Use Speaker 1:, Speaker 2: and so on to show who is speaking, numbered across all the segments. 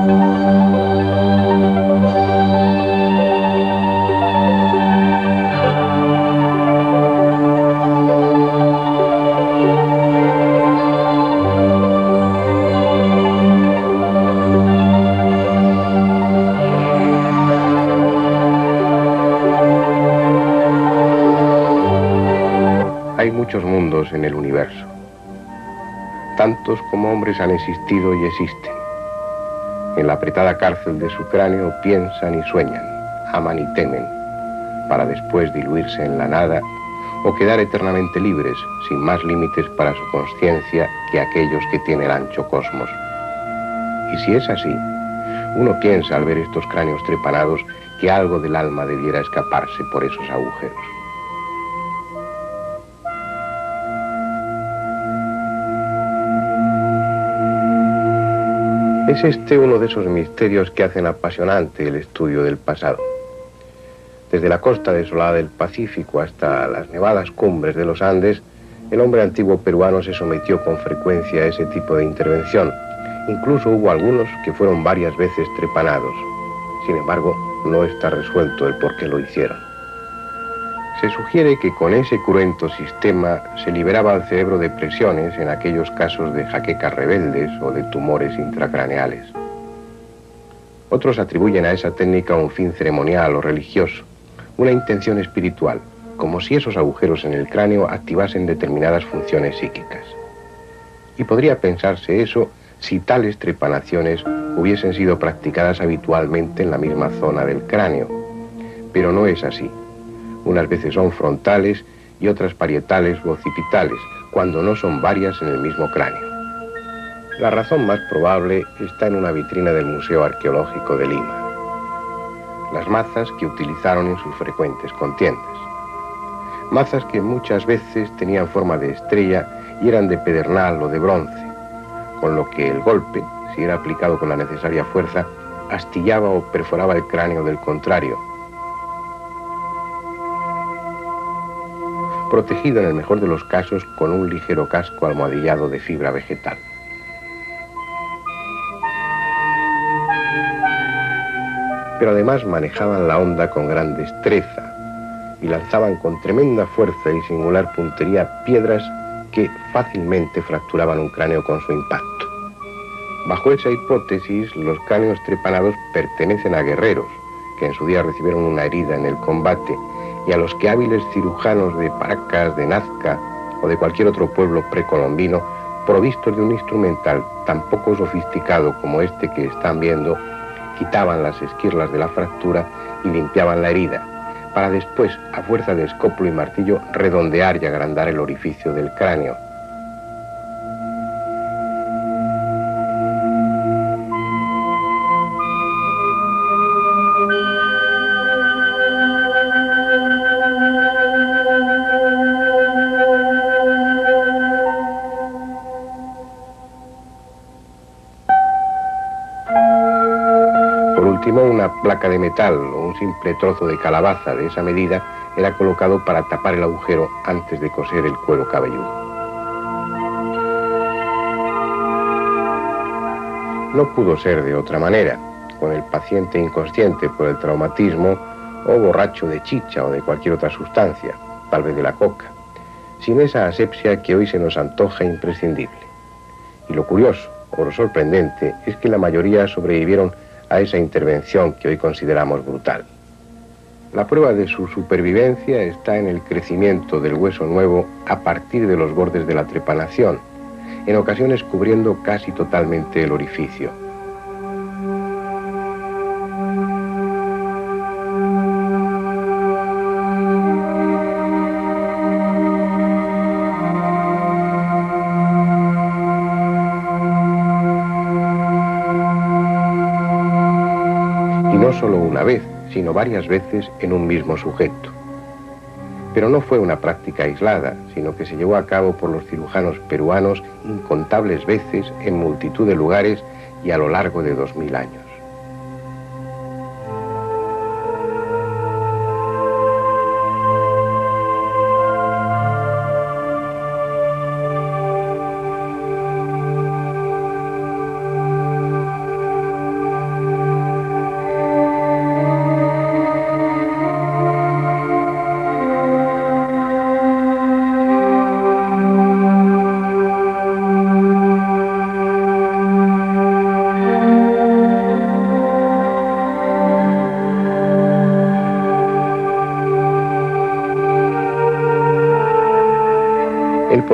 Speaker 1: Hay muchos mundos en el universo. Tantos como hombres han existido y existen. En la apretada cárcel de su cráneo piensan y sueñan, aman y temen, para después diluirse en la nada o quedar eternamente libres, sin más límites para su conciencia que aquellos que tiene el ancho cosmos. Y si es así, uno piensa al ver estos cráneos trepanados que algo del alma debiera escaparse por esos agujeros. Es este uno de esos misterios que hacen apasionante el estudio del pasado. Desde la costa desolada del Pacífico hasta las nevadas cumbres de los Andes, el hombre antiguo peruano se sometió con frecuencia a ese tipo de intervención. Incluso hubo algunos que fueron varias veces trepanados. Sin embargo, no está resuelto el por qué lo hicieron. Se sugiere que con ese cruento sistema se liberaba al cerebro de presiones en aquellos casos de jaquecas rebeldes o de tumores intracraneales. Otros atribuyen a esa técnica un fin ceremonial o religioso, una intención espiritual, como si esos agujeros en el cráneo activasen determinadas funciones psíquicas. Y podría pensarse eso si tales trepanaciones hubiesen sido practicadas habitualmente en la misma zona del cráneo. Pero no es así. Unas veces son frontales y otras parietales u occipitales, cuando no son varias en el mismo cráneo. La razón más probable está en una vitrina del Museo Arqueológico de Lima. Las mazas que utilizaron en sus frecuentes contiendas. Mazas que muchas veces tenían forma de estrella y eran de pedernal o de bronce, con lo que el golpe, si era aplicado con la necesaria fuerza, astillaba o perforaba el cráneo del contrario, protegido en el mejor de los casos con un ligero casco almohadillado de fibra vegetal. Pero además manejaban la onda con gran destreza y lanzaban con tremenda fuerza y singular puntería piedras que fácilmente fracturaban un cráneo con su impacto. Bajo esa hipótesis, los cráneos trepanados pertenecen a guerreros que en su día recibieron una herida en el combate y a los que hábiles cirujanos de Paracas, de Nazca o de cualquier otro pueblo precolombino, provistos de un instrumental tan poco sofisticado como este que están viendo, quitaban las esquirlas de la fractura y limpiaban la herida, para después, a fuerza de escópulo y martillo, redondear y agrandar el orificio del cráneo. Una placa de metal o un simple trozo de calabaza de esa medida era colocado para tapar el agujero antes de coser el cuero cabelludo. No pudo ser de otra manera, con el paciente inconsciente por el traumatismo o borracho de chicha o de cualquier otra sustancia, tal vez de la coca, sin esa asepsia que hoy se nos antoja imprescindible. Y lo curioso o lo sorprendente es que la mayoría sobrevivieron a esa intervención que hoy consideramos brutal. La prueba de su supervivencia está en el crecimiento del hueso nuevo a partir de los bordes de la trepanación, en ocasiones cubriendo casi totalmente el orificio. Solo una vez, sino varias veces en un mismo sujeto. Pero no fue una práctica aislada, sino que se llevó a cabo por los cirujanos peruanos incontables veces en multitud de lugares y a lo largo de 2000 años.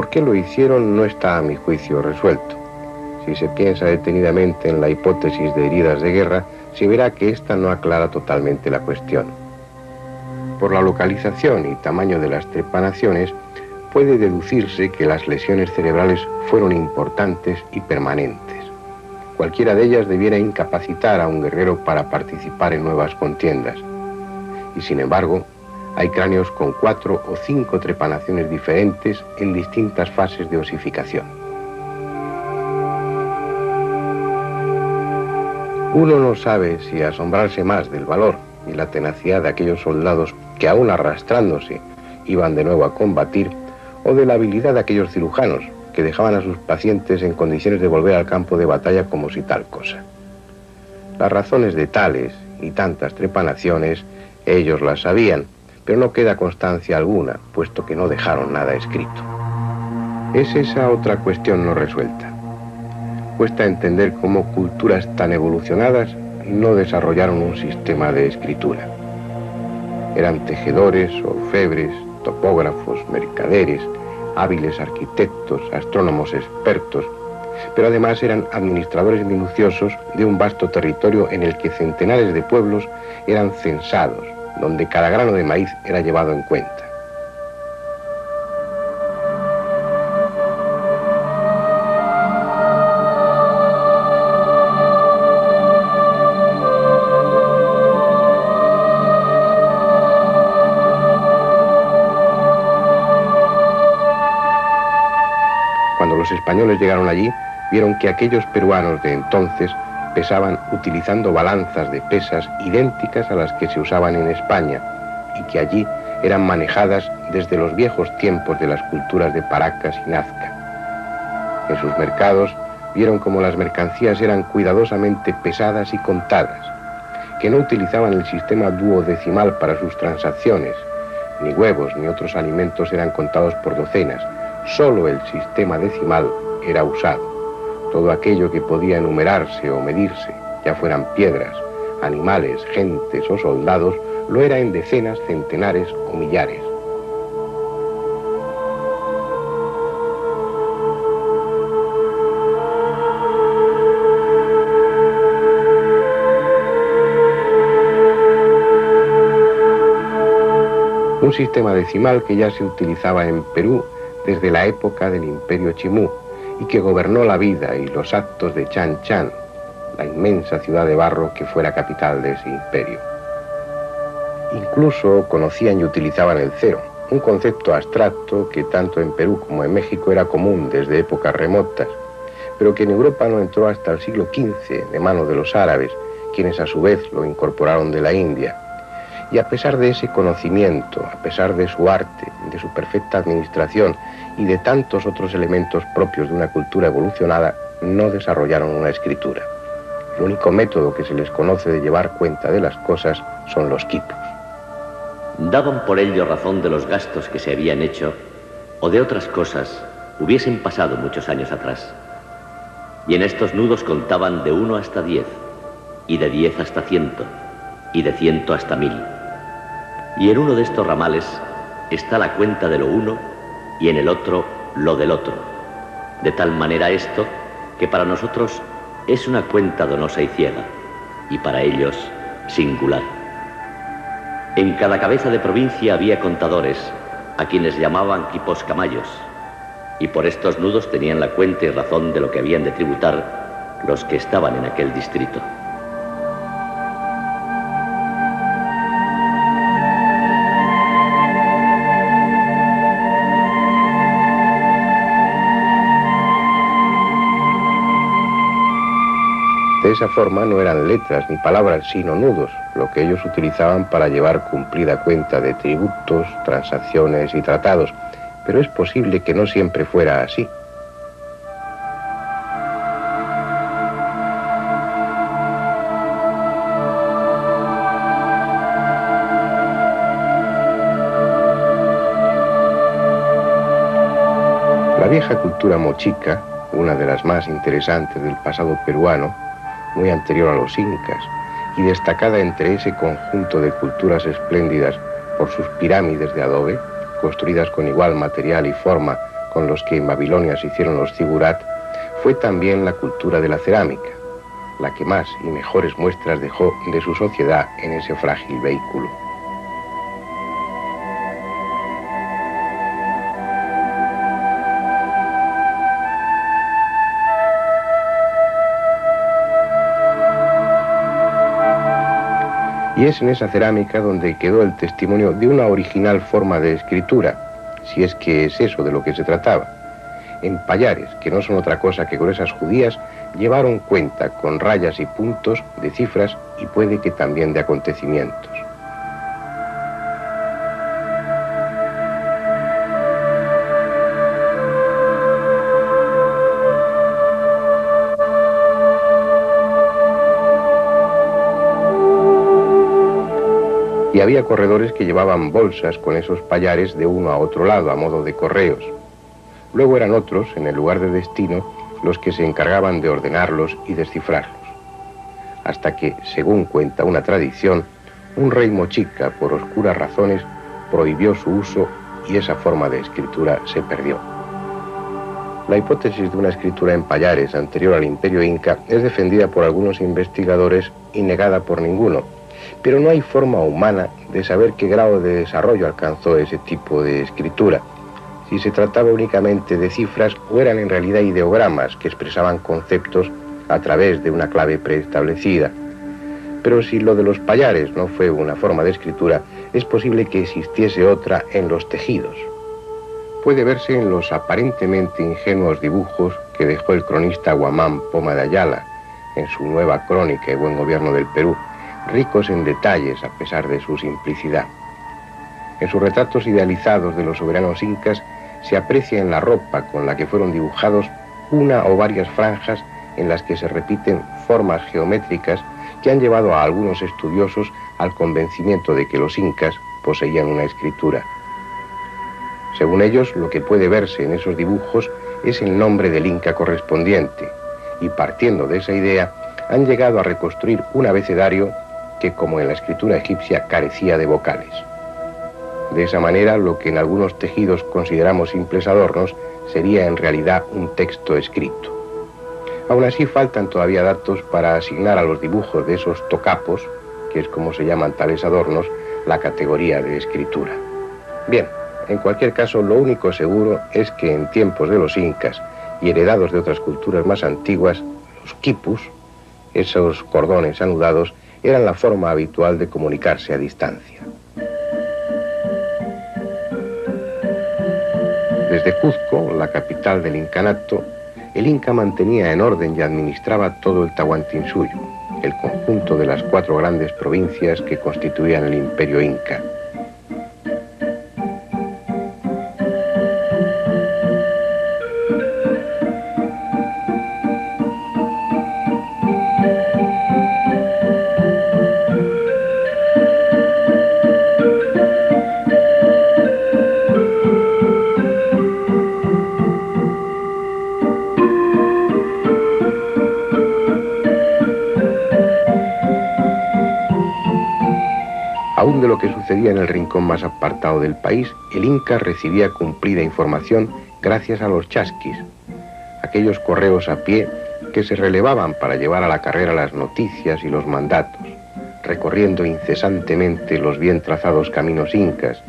Speaker 1: por qué lo hicieron no está a mi juicio resuelto. Si se piensa detenidamente en la hipótesis de heridas de guerra, se verá que ésta no aclara totalmente la cuestión. Por la localización y tamaño de las trepanaciones, puede deducirse que las lesiones cerebrales fueron importantes y permanentes. Cualquiera de ellas debiera incapacitar a un guerrero para participar en nuevas contiendas. Y sin embargo, hay cráneos con 4 o 5 trepanaciones diferentes en distintas fases de osificación. Uno no sabe si asombrarse más del valor y la tenacidad de aquellos soldados que, aún arrastrándose, iban de nuevo a combatir, o de la habilidad de aquellos cirujanos que dejaban a sus pacientes en condiciones de volver al campo de batalla como si tal cosa. Las razones de tales y tantas trepanaciones, ellos las sabían, pero no queda constancia alguna, puesto que no dejaron nada escrito. Es esa otra cuestión no resuelta. Cuesta entender cómo culturas tan evolucionadas no desarrollaron un sistema de escritura. Eran tejedores, orfebres, topógrafos, mercaderes, hábiles arquitectos, astrónomos expertos, pero además eran administradores minuciosos de un vasto territorio en el que centenares de pueblos eran censados, donde cada grano de maíz era llevado en cuenta. Cuando los españoles llegaron allí, vieron que aquellos peruanos de entonces pesaban utilizando balanzas de pesas idénticas a las que se usaban en España y que allí eran manejadas desde los viejos tiempos de las culturas de Paracas y Nazca. En sus mercados vieron cómo las mercancías eran cuidadosamente pesadas y contadas, que no utilizaban el sistema duodecimal para sus transacciones, ni huevos ni otros alimentos eran contados por docenas, solo el sistema decimal era usado. Todo aquello que podía enumerarse o medirse, ya fueran piedras, animales, gentes o soldados, lo era en decenas, centenares o millares. Un sistema decimal que ya se utilizaba en Perú desde la época del Imperio Chimú, y que gobernó la vida y los actos de Chan Chan, la inmensa ciudad de barro que fue la capital de ese imperio. Incluso conocían y utilizaban el cero, un concepto abstracto que tanto en Perú como en México era común desde épocas remotas, pero que en Europa no entró hasta el siglo XV de mano de los árabes, quienes a su vez lo incorporaron de la India. Y a pesar de ese conocimiento, a pesar de su arte, de su perfecta administración y de tantos otros elementos propios de una cultura evolucionada, no desarrollaron una escritura. El único método que se les conoce de llevar cuenta de las cosas son los quipos.
Speaker 2: Daban por ello razón de los gastos que se habían hecho o de otras cosas hubiesen pasado muchos años atrás. Y en estos nudos contaban de 1 hasta 10, y de 10 hasta 100, y de 100 hasta 1000. Y en uno de estos ramales está la cuenta de lo uno y en el otro lo del otro. De tal manera esto que para nosotros es una cuenta donosa y ciega, y para ellos singular. En cada cabeza de provincia había contadores, a quienes llamaban quiposcamayos, y por estos nudos tenían la cuenta y razón de lo que habían de tributar los que estaban en aquel distrito.
Speaker 1: De esa forma no eran letras ni palabras, sino nudos, lo que ellos utilizaban para llevar cumplida cuenta de tributos, transacciones y tratados, pero es posible que no siempre fuera así. La vieja cultura mochica, una de las más interesantes del pasado peruano, muy anterior a los incas, y destacada entre ese conjunto de culturas espléndidas por sus pirámides de adobe, construidas con igual material y forma con los que en Babilonia se hicieron los zigurat, fue también la cultura de la cerámica, la que más y mejores muestras dejó de su sociedad en ese frágil vehículo. Y es en esa cerámica donde quedó el testimonio de una original forma de escritura, si es que es eso de lo que se trataba. En payares, que no son otra cosa que gruesas judías, llevaron cuenta con rayas y puntos de cifras y puede que también de acontecimientos. Y había corredores que llevaban bolsas con esos payares de uno a otro lado, a modo de correos. Luego eran otros, en el lugar de destino, los que se encargaban de ordenarlos y descifrarlos. Hasta que, según cuenta una tradición, un rey mochica, por oscuras razones, prohibió su uso y esa forma de escritura se perdió. La hipótesis de una escritura en payares anterior al Imperio Inca es defendida por algunos investigadores y negada por ninguno, pero no hay forma humana de saber qué grado de desarrollo alcanzó ese tipo de escritura, si se trataba únicamente de cifras o eran en realidad ideogramas que expresaban conceptos a través de una clave preestablecida. Pero si lo de los payares no fue una forma de escritura, es posible que existiese otra en los tejidos. Puede verse en los aparentemente ingenuos dibujos que dejó el cronista Guamán Poma de Ayala en su nueva crónica y buen gobierno del Perú, ricos en detalles a pesar de su simplicidad. En sus retratos idealizados de los soberanos incas se aprecia en la ropa con la que fueron dibujados una o varias franjas en las que se repiten formas geométricas que han llevado a algunos estudiosos al convencimiento de que los incas poseían una escritura. Según ellos, lo que puede verse en esos dibujos es el nombre del inca correspondiente, y partiendo de esa idea, han llegado a reconstruir un abecedario que, como en la escritura egipcia, carecía de vocales. De esa manera, lo que en algunos tejidos consideramos simples adornos, sería en realidad un texto escrito. Aún así, faltan todavía datos para asignar a los dibujos de esos tocapos, que es como se llaman tales adornos, la categoría de escritura. Bien, en cualquier caso, lo único seguro es que en tiempos de los incas y heredados de otras culturas más antiguas, los quipus, esos cordones anudados, eran la forma habitual de comunicarse a distancia. Desde Cuzco, la capital del incanato, el Inca mantenía en orden y administraba todo el Tahuantinsuyo, el conjunto de las 4 grandes provincias que constituían el Imperio Inca. Aún de lo que sucedía en el rincón más apartado del país, el Inca recibía cumplida información gracias a los chasquis, aquellos correos a pie que se relevaban para llevar a la carrera las noticias y los mandatos, recorriendo incesantemente los bien trazados caminos incas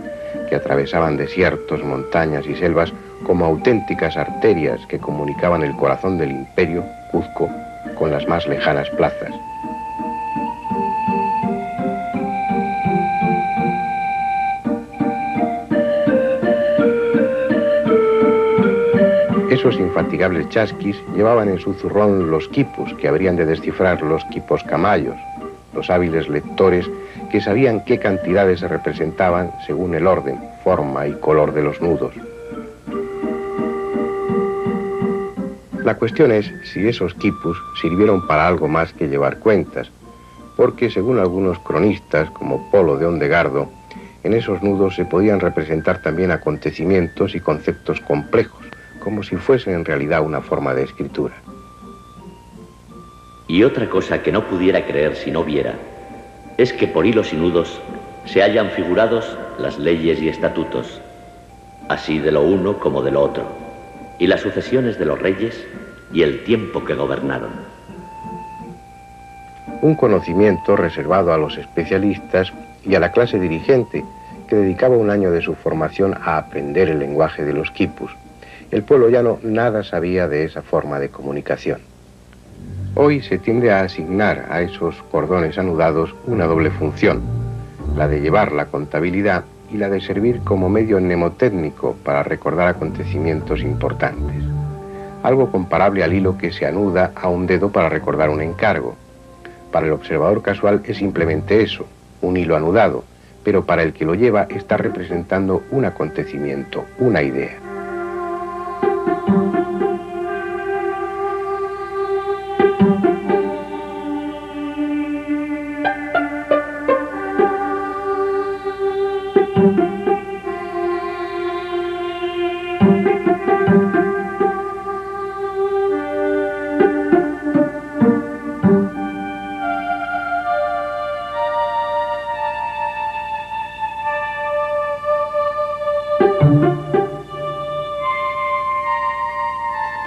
Speaker 1: que atravesaban desiertos, montañas y selvas como auténticas arterias que comunicaban el corazón del imperio, Cuzco, con las más lejanas plazas. Esos infatigables chasquis llevaban en su zurrón los quipus que habrían de descifrar los quipos camayos, los hábiles lectores que sabían qué cantidades se representaban según el orden, forma y color de los nudos. La cuestión es si esos quipus sirvieron para algo más que llevar cuentas, porque según algunos cronistas, como Polo de Ondegardo, en esos nudos se podían representar también acontecimientos y conceptos complejos, como si fuesen en realidad una forma de escritura.
Speaker 2: Y otra cosa que no pudiera creer si no viera, es que por hilos y nudos se hallan figurados las leyes y estatutos, así de lo uno como de lo otro. y las sucesiones de los reyes y el tiempo que gobernaron.
Speaker 1: Un conocimiento reservado a los especialistas y a la clase dirigente, que dedicaba un año de su formación a aprender el lenguaje de los quipus. El pueblo llano nada sabía de esa forma de comunicación. Hoy se tiende a asignar a esos cordones anudados una doble función, la de llevar la contabilidad y la de servir como medio mnemotécnico para recordar acontecimientos importantes. Algo comparable al hilo que se anuda a un dedo para recordar un encargo. Para el observador casual es simplemente eso, un hilo anudado, pero para el que lo lleva está representando un acontecimiento, una idea.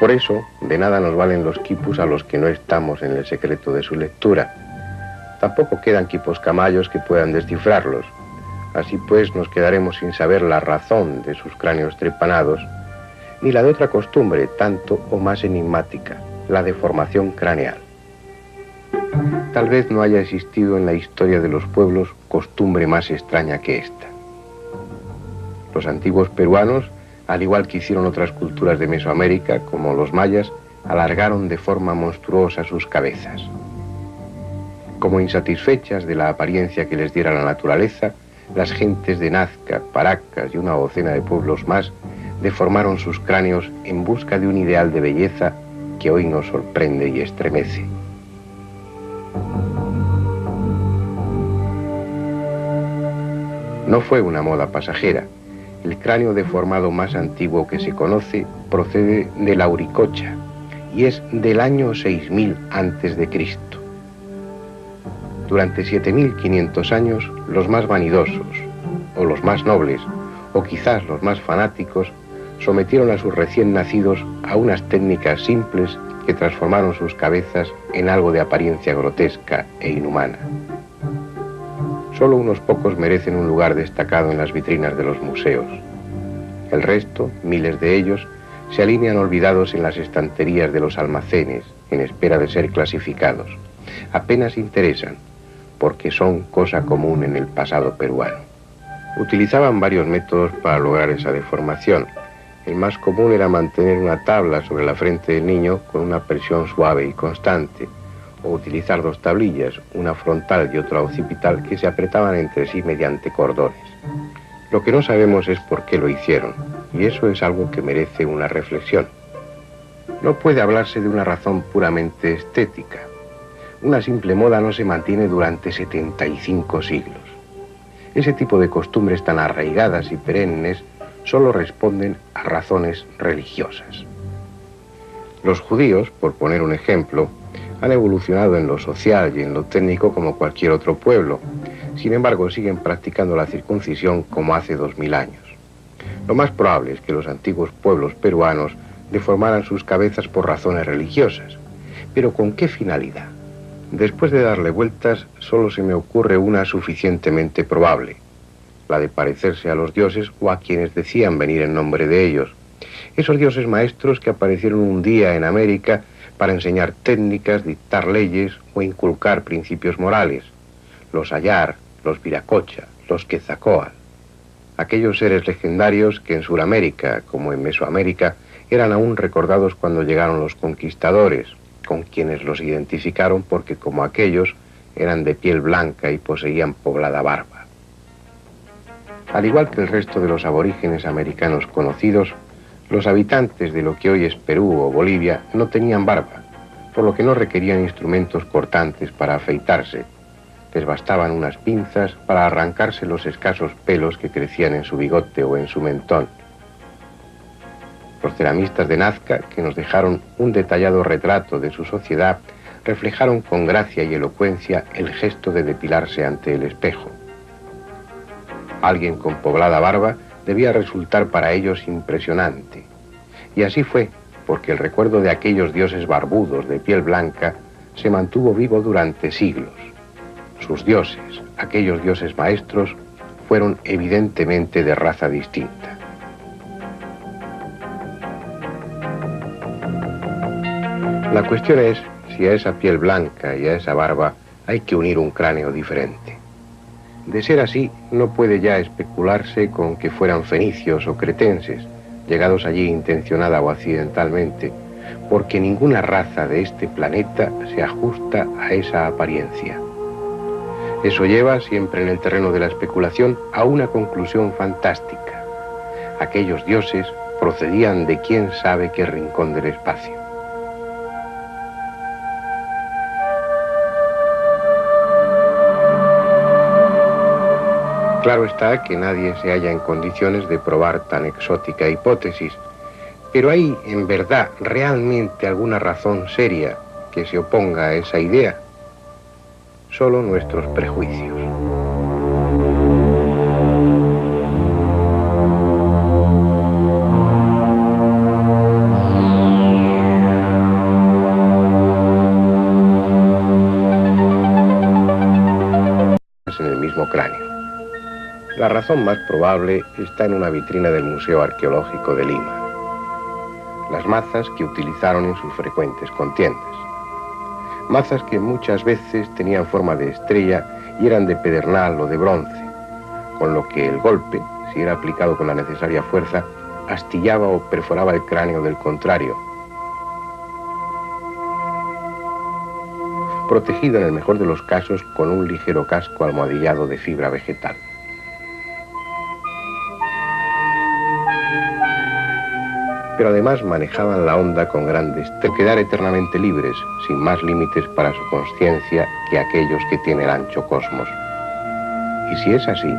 Speaker 1: Por eso, de nada nos valen los quipus a los que no estamos en el secreto de su lectura. Tampoco quedan quipos camayos que puedan descifrarlos. Así pues, nos quedaremos sin saber la razón de sus cráneos trepanados, ni la de otra costumbre, tanto o más enigmática, la deformación craneal. Tal vez no haya existido en la historia de los pueblos costumbre más extraña que esta. Los antiguos peruanos, al igual que hicieron otras culturas de Mesoamérica, como los mayas, alargaron de forma monstruosa sus cabezas. Como insatisfechas de la apariencia que les diera la naturaleza, las gentes de Nazca, Paracas y una docena de pueblos más deformaron sus cráneos en busca de un ideal de belleza que hoy nos sorprende y estremece. No fue una moda pasajera. El cráneo deformado más antiguo que se conoce procede de la Auricocha y es del año 6000 a.C. Durante 7500 años, los más vanidosos, o los más nobles, o quizás los más fanáticos, sometieron a sus recién nacidos a unas técnicas simples que transformaron sus cabezas en algo de apariencia grotesca e inhumana. Solo unos pocos merecen un lugar destacado en las vitrinas de los museos. El resto, miles de ellos, se alinean olvidados en las estanterías de los almacenes, en espera de ser clasificados. Apenas interesan, porque son cosa común en el pasado peruano. Utilizaban varios métodos para lograr esa deformación. El más común era mantener una tabla sobre la frente del niño con una presión suave y constante, o utilizar dos tablillas, una frontal y otra occipital, que se apretaban entre sí mediante cordones. Lo que no sabemos es por qué lo hicieron, y eso es algo que merece una reflexión. No puede hablarse de una razón puramente estética. Una simple moda no se mantiene durante 75 siglos. Ese tipo de costumbres tan arraigadas y perennes solo responden a razones religiosas. Los judíos, por poner un ejemplo, han evolucionado en lo social y en lo técnico como cualquier otro pueblo. Sin embargo, siguen practicando la circuncisión como hace 2000 años. Lo más probable es que los antiguos pueblos peruanos deformaran sus cabezas por razones religiosas. ¿Pero con qué finalidad? Después de darle vueltas, solo se me ocurre una suficientemente probable, la de parecerse a los dioses o a quienes decían venir en nombre de ellos. Esos dioses maestros que aparecieron un día en América para enseñar técnicas, dictar leyes o inculcar principios morales. Los Ayar, los Viracocha, los Quetzalcóatl. Aquellos seres legendarios que en Sudamérica, como en Mesoamérica, eran aún recordados cuando llegaron los conquistadores, con quienes los identificaron porque, como aquellos, eran de piel blanca y poseían poblada barba. Al igual que el resto de los aborígenes americanos conocidos, los habitantes de lo que hoy es Perú o Bolivia no tenían barba, por lo que no requerían instrumentos cortantes para afeitarse. Les bastaban unas pinzas para arrancarse los escasos pelos que crecían en su bigote o en su mentón. Los ceramistas de Nazca, que nos dejaron un detallado retrato de su sociedad, reflejaron con gracia y elocuencia el gesto de depilarse ante el espejo. Alguien con poblada barba debía resultar para ellos impresionante. Y así fue, porque el recuerdo de aquellos dioses barbudos de piel blanca se mantuvo vivo durante siglos. Sus dioses, aquellos dioses maestros, fueron evidentemente de raza distinta. La cuestión es si a esa piel blanca y a esa barba hay que unir un cráneo diferente. De ser así, no puede ya especularse con que fueran fenicios o cretenses, llegados allí intencionada o accidentalmente, porque ninguna raza de este planeta se ajusta a esa apariencia. Eso lleva, siempre en el terreno de la especulación, a una conclusión fantástica. Aquellos dioses procedían de quién sabe qué rincón del espacio. Claro está que nadie se halla en condiciones de probar tan exótica hipótesis, pero ¿hay en verdad realmente alguna razón seria que se oponga a esa idea? Solo nuestros prejuicios. En el mismo cráneo. La razón más probable está en una vitrina del Museo Arqueológico de Lima. Las mazas que utilizaron en sus frecuentes contiendas. Mazas que muchas veces tenían forma de estrella y eran de pedernal o de bronce, con lo que el golpe, si era aplicado con la necesaria fuerza, astillaba o perforaba el cráneo del contrario. Protegido en el mejor de los casos con un ligero casco almohadillado de fibra vegetal. Pero además manejaban la onda con grandes, de quedar eternamente libres, sin más límites para su conciencia que aquellos que tiene el ancho cosmos. Y si es así,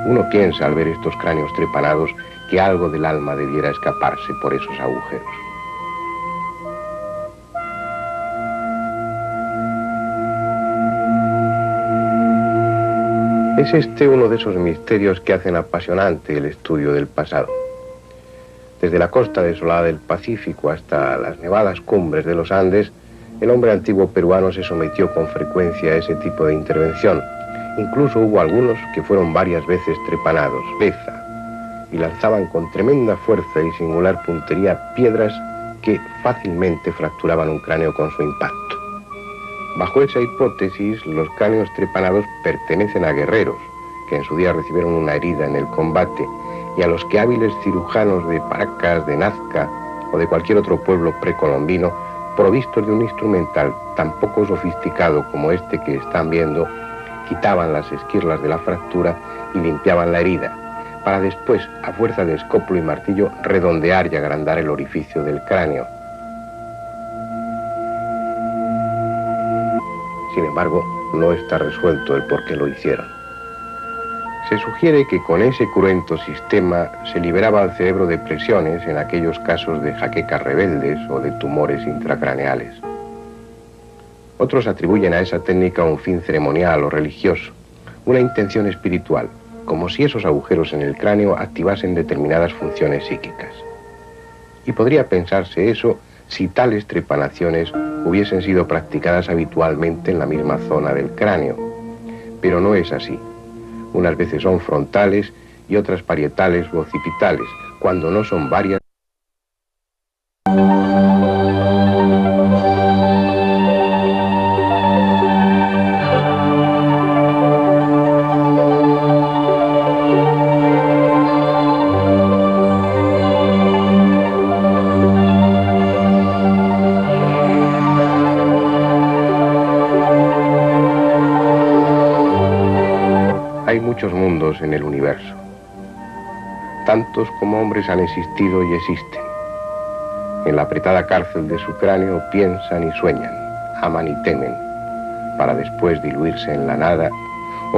Speaker 1: uno piensa al ver estos cráneos trepanados que algo del alma debiera escaparse por esos agujeros. Es este uno de esos misterios que hacen apasionante el estudio del pasado. Desde la costa desolada del Pacífico hasta las nevadas cumbres de los Andes, el hombre antiguo peruano se sometió con frecuencia a ese tipo de intervención. Incluso hubo algunos que fueron varias veces trepanados, y lanzaban con tremenda fuerza y singular puntería piedras que fácilmente fracturaban un cráneo con su impacto. Bajo esa hipótesis, los cráneos trepanados pertenecen a guerreros, que en su día recibieron una herida en el combate, y a los que hábiles cirujanos de Paracas, de Nazca o de cualquier otro pueblo precolombino, provistos de un instrumental tan poco sofisticado como este que están viendo, quitaban las esquirlas de la fractura y limpiaban la herida, para después, a fuerza de escoplo y martillo, redondear y agrandar el orificio del cráneo. Sin embargo, no está resuelto el por qué lo hicieron. Se sugiere que con ese cruento sistema se liberaba al cerebro de presiones en aquellos casos de jaquecas rebeldes o de tumores intracraneales. Otros atribuyen a esa técnica un fin ceremonial o religioso, una intención espiritual, como si esos agujeros en el cráneo activasen determinadas funciones psíquicas. Y podría pensarse eso si tales trepanaciones hubiesen sido practicadas habitualmente en la misma zona del cráneo. Pero no es así. Unas veces son frontales y otras parietales o occipitales, cuando no son varias. Hay muchos mundos en el universo. Tantos como hombres han existido y existen. En la apretada cárcel de su cráneo piensan y sueñan, aman y temen, para después diluirse en la nada